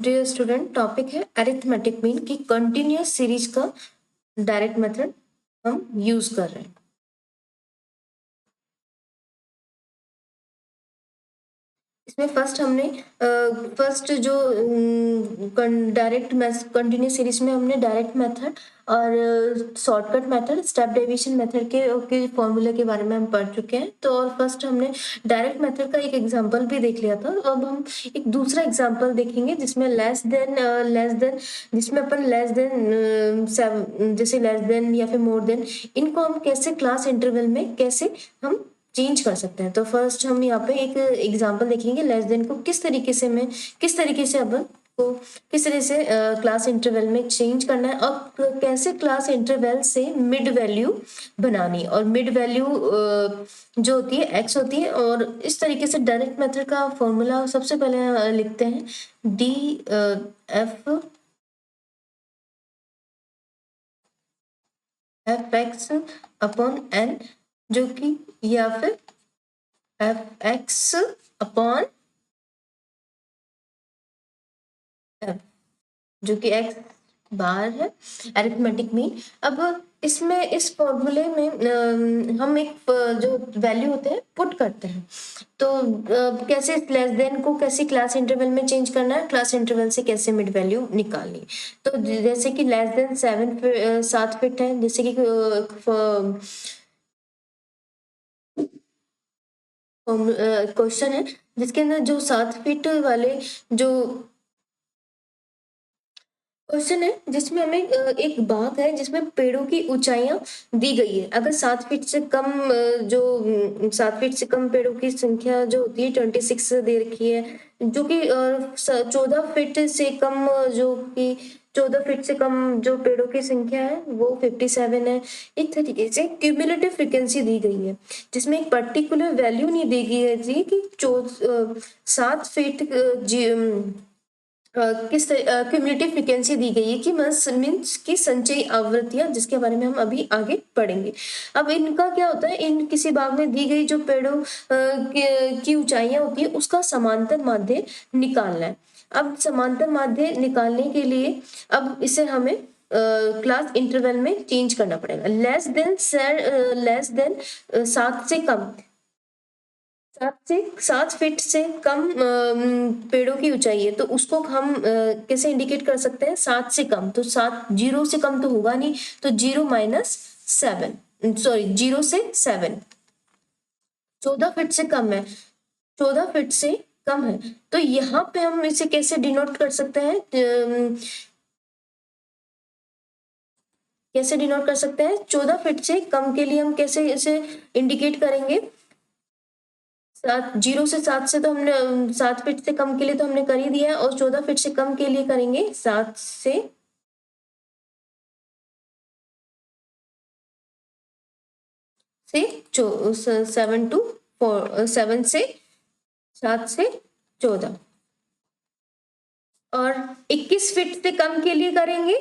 Dear student, topic है arithmetic mean की continuous series का डायरेक्ट मेथड हम यूज कर रहे हैं। इसमें फर्स्ट जो डायरेक्ट कंटिन्यूस सीरीज में हमने डायरेक्ट मेथड और shortcut method, step deviation method के फॉर्मूले के बारे में हम पढ़ चुके हैं। तो और फर्स्ट हमने डायरेक्ट मेथड का एक एग्जांपल भी देख लिया था। अब हम एक दूसरा एग्जांपल देखेंगे जिसमें लेस देन जिसमें अपन लेस देन जैसे लेस देन या फिर मोर देन, इनको हम कैसे क्लास इंटरवल में कैसे हम चेंज कर सकते हैं। तो फर्स्ट हम यहाँ पे एक एग्जांपल देखेंगे लेस देन को किस तरीके से अपन को किस तरह से क्लास इंटरवल में चेंज करना है और कैसे क्लास इंटरवल से मिड वैल्यू बनानी, और मिड वैल्यू जो होती है एक्स होती है। और इस तरीके से डायरेक्ट मेथड का फॉर्मूला सबसे पहले लिखते हैं d f x upon n, जो कि या फिर एफ एक्स अपॉन एफ, जो कि एक्स बार है, अरिथमेटिक मीन। अब इसमें इस फॉर्मूले में हम एक जो वैल्यू होते हैं पुट करते हैं। तो कैसे लेस देन को कैसे क्लास इंटरवल में चेंज करना है, क्लास इंटरवल से कैसे मिड वैल्यू निकालनी। तो जैसे कि लेस देन 7 फिट है, जैसे कि क्वेश्चन है जिसके अंदर जो 7 फीट वाले जो क्वेश्चन है जिसमें हमें एक बाग है जिसमें पेड़ों की ऊंचाइयां दी गई है। अगर 7 फीट से कम 7 फीट से कम पेड़ों की संख्या जो होती है 26 दे रखी है, जो कि 14 फीट से कम जो कि 14 फीट से कम जो पेड़ों की संख्या है वो 57 है। एक तरीके से क्यूमुलेटिव फ्रीक्वेंसी दी गई है जिसमें एक पर्टिकुलर वैल्यू नहीं दी गई है जी कि 7 फीट किस क्यूमुलेटिव फ्रीक्वेंसी दी गई है कि मीन्स की संचयी आवृत्तियां, जिसके बारे में हम अभी आगे पढ़ेंगे। अब इनका क्या होता है, इन किसी बाग में दी गई जो पेड़ों की ऊंचाइयां होती है उसका समांतर माध्य निकालना है। अब समांतर माध्य निकालने के लिए अब इसे हमें क्लास इंटरवल में चेंज करना पड़ेगा। लेस देन 7 से कम, 7 फीट से कम पेड़ों की ऊंचाई है तो उसको हम कैसे इंडिकेट कर सकते हैं, 7 से कम। तो 7 0 से कम तो होगा नहीं, तो 0 - 7, सॉरी 0 से 7, 14 फीट से कम है, 14 फीट से कम है। तो यहाँ पे हम इसे कैसे डिनोट कर सकते हैं, कैसे डिनोट कर सकते हैं 14 फीट से कम के लिए हम कैसे इसे इंडिकेट करेंगे। 0 से 7 से तो हमने 7 फीट से कम के लिए तो हमने कर ही दिया है, और 14 फीट से कम के लिए करेंगे 7 से 7 टू 4, 7 से 7 से 14, और 21 फीट से कम के लिए करेंगे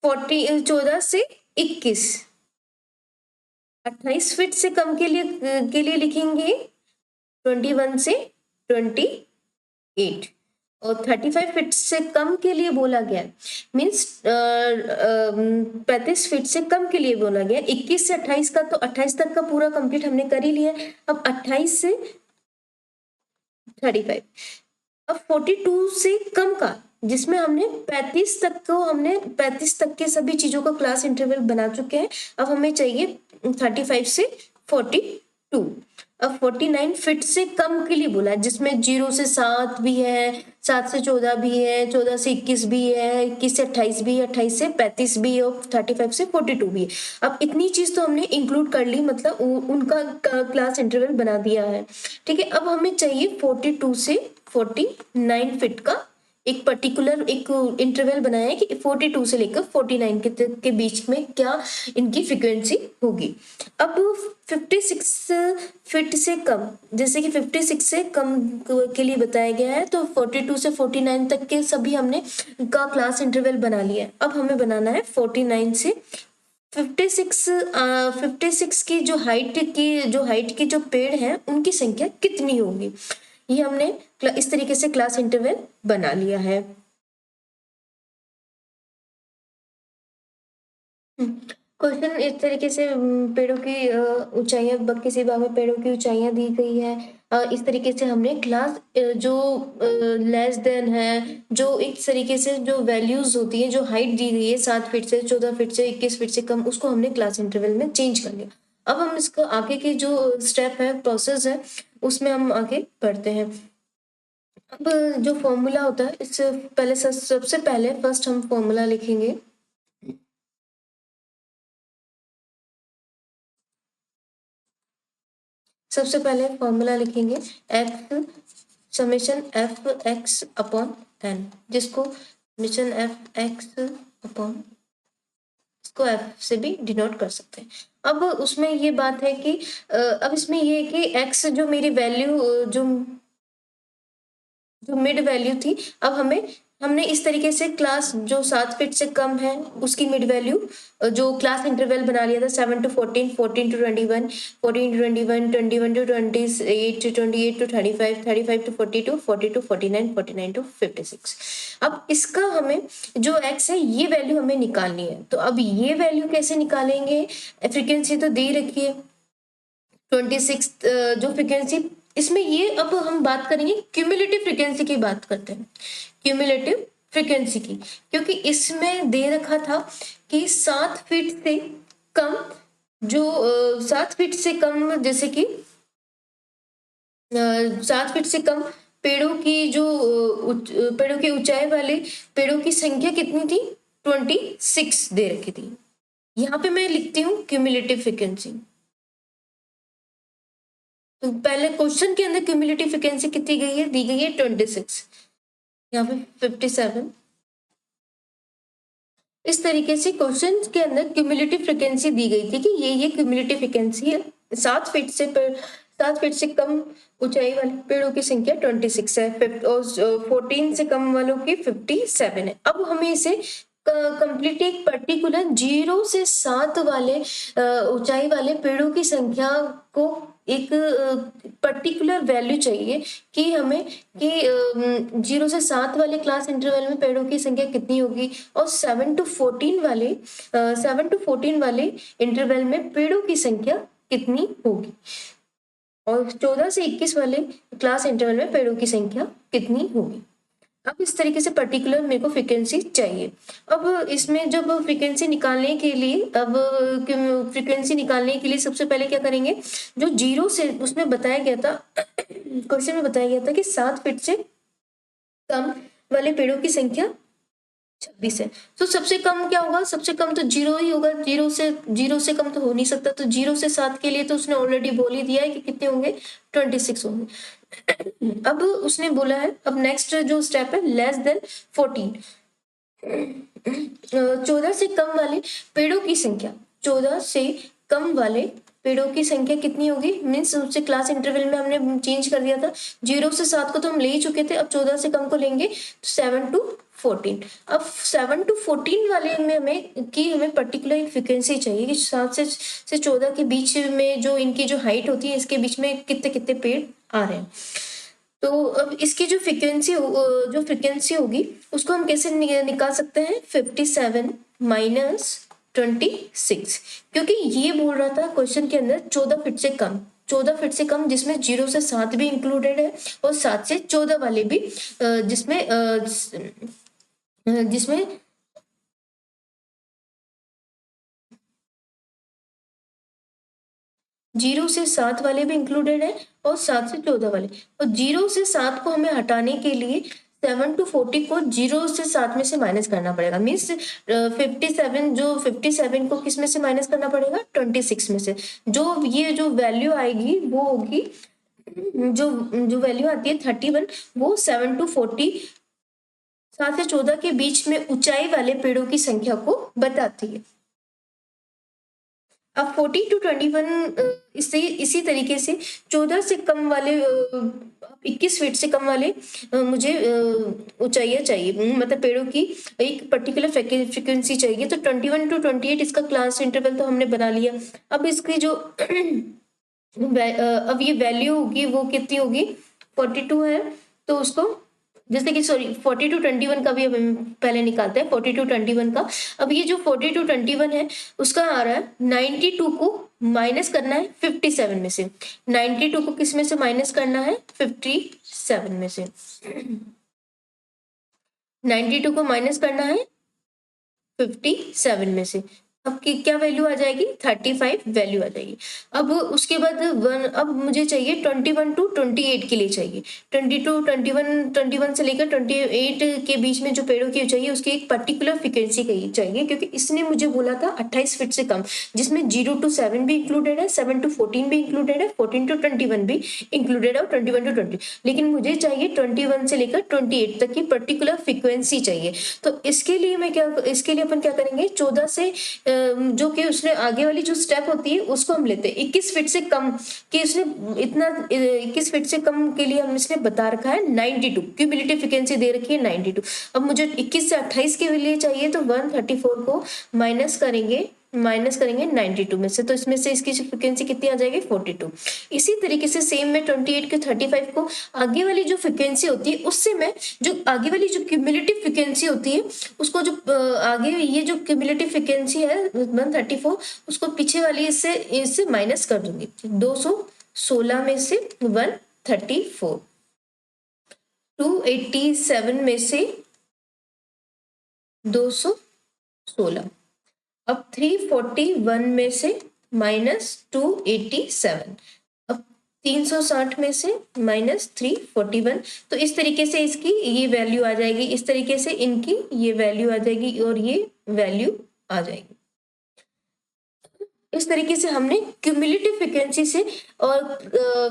14 से 21, 28 फीट से कम के लिए लिखेंगे 21 से 28, और 35 फीट से कम के लिए बोला गया मीन्स 35 फीट से कम के लिए बोला गया 21 से 28 का, तो 28 तक का पूरा कंप्लीट हमने कर ही लिया। अब 28 से 35, अब 42 से कम का जिसमें हमने 35 तक के सभी चीजों का क्लास इंटरवल बना चुके हैं। अब हमें चाहिए 35 से 42। अब 49 फीट से कम के लिए बोला है जिसमें 0 से 7 भी है, 7 से 14 भी है, 14 से 21 भी है, 21 से 28 भी है, 28 से 35 भी है, और 35 से 42 भी है। अब इतनी चीज तो हमने इंक्लूड कर ली, मतलब उनका क्लास इंटरवल बना दिया है। ठीक है, अब हमें चाहिए 42 से 49 फीट का एक पर्टिकुलर एक इंटरवल बनाया है कि 42 से लेकर 49 के बीच में क्या इनकी फ्रीक्वेंसी होगी। अब 56 फीट से कम, जैसे कि 56 से कम के लिए बताया गया है, तो 42 से 49 तक के सभी हमने का क्लास इंटरवल बना लिया है। अब हमें बनाना है 49 से 56 की जो हाइट की जो पेड़ हैं उनकी संख्या कितनी होगी। ये हमने इस तरीके से क्लास इंटरवल बना लिया है। क्वेश्चन इस तरीके से पेड़ों की ऊंचाइयां किसी भाग में पेड़ों की ऊंचाइयां दी गई है। इस तरीके से हमने क्लास जो लेस देन है, जो एक तरीके से जो वैल्यूज होती है, जो हाइट दी गई है 7 फीट से 14 फीट से 21 फीट से कम, उसको हमने क्लास इंटरवल में चेंज कर लिया। अब हम इसका आगे की जो स्टेप है, प्रोसेस है, उसमें हम आगे बढ़ते हैं। अब जो फॉर्मूला होता है, इससे पहले सबसे पहले फर्स्ट हम फॉर्मूला लिखेंगे। सबसे पहले फॉर्मूला लिखेंगे x summation f x upon n, जिसको समेशन एफ एक्स अपॉन, इसको एफ से भी डिनोट कर सकते हैं। अब उसमें ये बात है कि अब इसमें ये है कि एक्स जो मेरी वैल्यू जो जो मिड वैल्यू थी, अब हमने इस तरीके से क्लास जो 7 फीट से कम है उसकी मिड वैल्यू जो क्लास इंटरवल बना लिया था 7 to 14, 14 to 21, 14 to 21, 21 to 28, 28 to 35, 35 to 42, 40 to 49, 49 to 56। अब इसका हमें जो x है ये वैल्यू हमें निकालनी है। तो अब ये वैल्यू कैसे निकालेंगे? फ्रीक्वेंसी तो दे रखी है 26 जो फ्रीक्वेंसी, इसमें ये अब हम बात करेंगे क्यूमुलेटिव फ्रीक्वेंसी की बात करते हैं, क्यूमुलेटिव फ्रीक्वेंसी की, क्योंकि इसमें दे रखा था कि 7 फीट से कम जो 7 फीट से कम, जैसे कि 7 फीट से कम पेड़ों की जो पेड़ों की ऊंचाई वाले पेड़ों की संख्या कितनी थी? 26 दे रखी थी। यहाँ पे मैं लिखती हूँ क्यूमुलेटिव फ्रीक्वेंसी। तो पहले क्वेश्चन के अंदर क्यूमुलेटिव फ्रीक्वेंसी कितनी गई है? दी गई है 26, यहाँ पे 57। इस तरीके से क्वेश्चन के अंदर क्यूमुलेटिव फ्रीक्वेंसी दी गई थी कि ये क्यूमुलेटिव फ्रीक्वेंसी है। 7 फीट से कम ऊंचाई वाले पेड़ों की संख्या 26 है और 14 से कम वालों की 57 है। अब हमें इसे कंप्लीट एक पर्टिकुलर 0 से 7 वाले ऊंचाई वाले पेड़ों की संख्या को एक पर्टिकुलर वैल्यू चाहिए कि हमें कि 0 से 7 वाले क्लास इंटरवल में पेड़ों की संख्या कितनी होगी, और 7 to 14 वाले इंटरवल में पेड़ों की संख्या कितनी होगी, और 14 से 21 वाले क्लास इंटरवल में पेड़ों की संख्या कितनी होगी। अब इस तरीके से पर्टिकुलर मेरे को फ्रीक्वेंसी चाहिए। अब इसमें जब फ्रीक्वेंसी निकालने के लिए सबसे पहले क्या करेंगे, जो 0 से उसमें बताया गया था क्वेश्चन में बताया गया था कि 7 फीट से कम वाले पेड़ों की संख्या 26 है। तो सबसे कम क्या होगा? सबसे कम तो 0 ही होगा, 0 से कम तो हो नहीं सकता। तो 0 से 7 के लिए तो उसने ऑलरेडी बोल ही दिया है कि कितने होंगे, 26 होंगे। अब उसने बोला है, अब नेक्स्ट जो स्टेप है लेस देन 14, 14 से कम वाले पेड़ों की संख्या, 14 से कम वाले पेड़ों की संख्या कितनी होगी, मीन्स उससे क्लास इंटरवल में हमने चेंज कर दिया था। 0 से 7 को तो हम ले ही चुके थे, अब 14 से कम को लेंगे तो 7 to 14। अब 7 to 14 वाले में हमें पर्टिकुलर एक फ्रिक्वेंसी चाहिए कि 7 से 14 के बीच में जो इनकी जो हाइट होती है, इसके बीच में कितने कितने पेड़ आ रहे हैं। तो अब इसकी जो फ्रिक्वेंसी होगी उसको हम कैसे निकाल सकते हैं? 57 माइनस 26, क्योंकि ये बोल रहा था क्वेश्चन के अंदर 14 फीट से कम, 14 फीट से कम जिसमें 0 से 7 भी इंक्लूडेड है और 7 से 14 वाले भी, जिसमें 0 से 7 वाले भी इंक्लूडेड है और 7 से 14 वाले, और 0 से 7 को हमें हटाने के लिए 7 to 40 को 0 से 7 में से माइनस करना पड़ेगा। मीन्स 57 को किस में से माइनस करना पड़ेगा? 26 में से। जो ये जो वैल्यू आएगी वो होगी, जो वैल्यू आती है 31, वो 7 to 40 7 से 14 के बीच में ऊंचाई वाले पेड़ों की संख्या को बताती है। अब 40 to 21 इसी तरीके से 14 से कम वाले 21 फीट से कम वाले मुझे ऊंचाइयां चाहिए, मतलब पेड़ों की एक पर्टिकुलर फ्रिक्वेंसी चाहिए। तो 21 to 28 इसका क्लास इंटरवल तो हमने बना लिया। अब इसकी जो अब ये वैल्यू होगी वो कितनी होगी? 42 है तो उसको जैसे कि सॉरी 42-21 का भी अब हम पहले निकालते हैं 42-21 का। अब ये जो 42-21 है उसका आ रहा है 92 को माइनस करना है 57 में से। 92 को किस में से माइनस करना है 57 में से। 92 को माइनस करना है 57 में से। अब की क्या वैल्यू आ जाएगी 35 वैल्यू आ जाएगी। अब उसके बाद अब मुझे चाहिए 21 टू 28 के लिए चाहिए। 21 से लेकर 28 के बीच में जो पेड़ों की चाहिए उसकी एक पर्टिकुलर फ्रीक्वेंसी चाहिए, क्योंकि इसने मुझे बोला था 28 फीट से कम, जिसमें 0 to 7 भी इंक्लूडेड है, 7 to 14 भी इंक्लूडेड है, 14 to 21 भी इंक्लूडेड है और 21 to 20। लेकिन मुझे चाहिए 21 से लेकर 28 तक की पर्टिकुलर फ्रीक्वेंसी चाहिए। तो इसके लिए अपन क्या करेंगे, 14 से जो कि उसने आगे वाली जो स्टेप होती है उसको हम लेते हैं 21 फीट से कम, कि उसने इतना 21 फीट से कम के लिए हम इसने बता रखा है 92, क्यूमुलेटिव फ्रीक्वेंसी दे रखी है 92। अब मुझे 21 से 28 के लिए चाहिए तो 134 को माइनस करेंगे 92 में से, तो इसमें से इसकी फ्रीक्वेंसी कितनी आ जाएगी 42। इसी तरीके से सेम में 28 के 35 को आगे वाली जो फ्रीक्वेंसी होती है उससे मैं जो आगे वाली जो क्यूमुलेटिव फ्रीक्वेंसी होती है उसको जो आगे ये जो क्यूमुलेटिव फ्रीक्वेंसी है 134 उसको पीछे वाली इससे माइनस कर दूंगी। 216 में से 134, 287 में से 216, अब 341 में से -287, अब 360 में से -341। तो इस तरीके से इसकी ये वैल्यू आ जाएगी, इस तरीके से इनकी ये वैल्यू आ जाएगी और ये वैल्यू आ जाएगी। इस तरीके से हमने क्यूमुलेटिव फ्रीक्वेंसी से और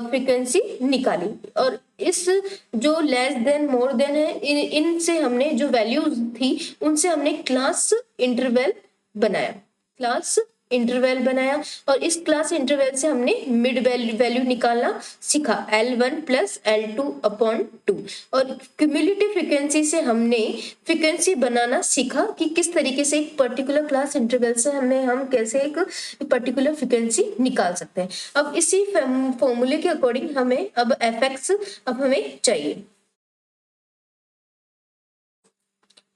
फ्रीक्वेंसी निकाली, और इस जो लेस देन मोर देन है इनसे हमने जो वैल्यूज थी उनसे हमने क्लास इंटरवल बनाया और इस क्लास इंटरवल से हमने मिड वैल्यू निकालना सीखा L1 प्लस L2 अपॉन 2, और क्यूमुलेटिव फ्रीक्वेंसी से हमने फ्रीक्वेंसी बनाना सीखा कि किस तरीके से एक पर्टिकुलर क्लास इंटरवल से हम कैसे एक पर्टिकुलर फ्रीक्वेंसी निकाल सकते हैं। अब इसी फॉर्मूले के अकॉर्डिंग हमें अब fx अब हमें चाहिए।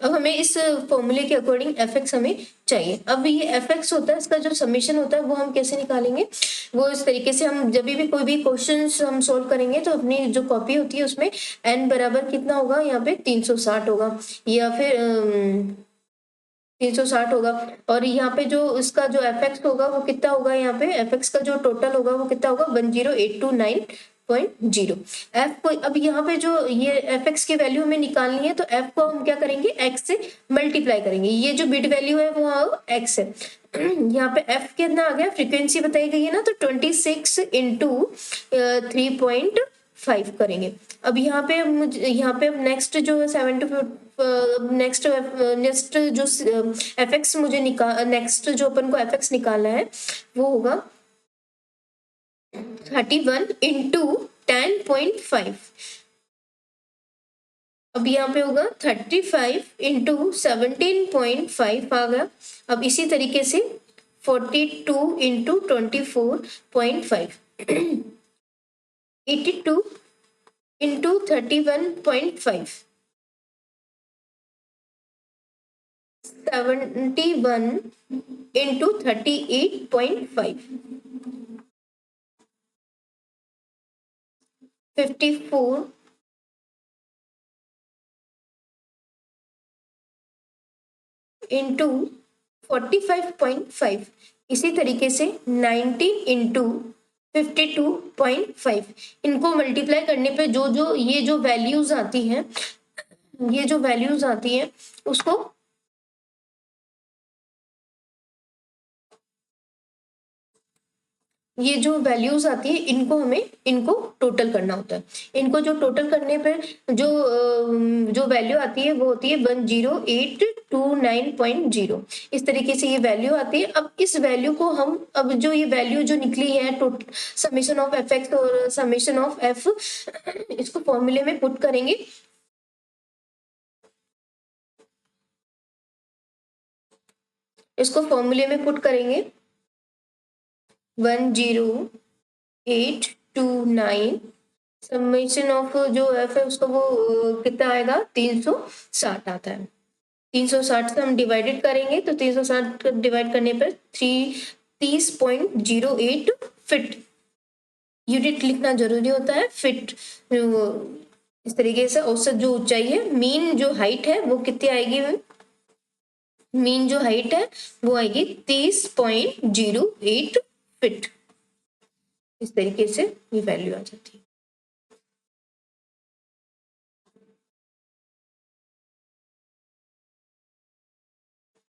अब हमें इस फॉर्मूले के अकॉर्डिंग fx हमें चाहिए। अब ये fx होता है, इसका जो समीशन होता है वो हम कैसे निकालेंगे, वो इस तरीके से हम जब भी कोई भी क्वेश्चन हम सोल्व करेंगे तो अपनी जो कॉपी होती है उसमें n बराबर कितना होगा, यहाँ पे 360 होगा या फिर 360 होगा, और यहाँ पे जो इसका जो fx होगा वो कितना होगा, यहाँ पे fx का जो टोटल होगा वो कितना होगा 10829.0 f को। अब यहाँ पे जो ये fx की वैल्यू हमें निकालनी है तो f को हम क्या करेंगे x से मल्टीप्लाई करेंगे, ये जो बिट वैल्यू है वो x है। यहाँ पे f कितना आ गया, फ्रीक्वेंसी बताई गई है ना, तो 26 इंटू 3.5 करेंगे। अब यहाँ पे नेक्स्ट जो है नेक्स्ट जो fx मुझे नेक्स्ट जो अपन को fx निकालना है वो होगा 31 इंटू 10.5। अब यहाँ पे होगा 35 इंटू 17.5 आ गया। अब इसी तरीके से 42 इंटू 24.5, 82 इंटू 31.5, 71 इंटू 38.5, 54 इंटू 45.5, इसी तरीके से 90 इंटू 52.5। इनको मल्टीप्लाई करने पे जो ये जो वैल्यूज आती हैं उसको ये जो वैल्यूज आती है इनको टोटल करना होता है। इनको जो टोटल करने पे जो वैल्यू आती है वो होती है 10829.0। इस तरीके से ये वैल्यू आती है। अब इस वैल्यू को हम जो ये वैल्यू जो निकली है समेशन ऑफ fx और समेशन ऑफ f, इसको फॉर्मूले में पुट करेंगे। इसको फॉर्मूले में पुट करेंगे 10829 समेशन ऑफ जो एफ है उसका वो कितना आएगा, 360 आता है। 360 से हम डिवाइडेड करेंगे तो 360 डिवाइड करने पर 30.08 फिट। यूनिट लिखना जरूरी होता है, फिट इस तरीके से। औसत जो ऊंचाई है, मीन जो हाइट है वो कितनी आएगी, मीन जो हाइट है वो आएगी 30.08 फीट। इस तरीके से ये वैल्यू आ जाती है।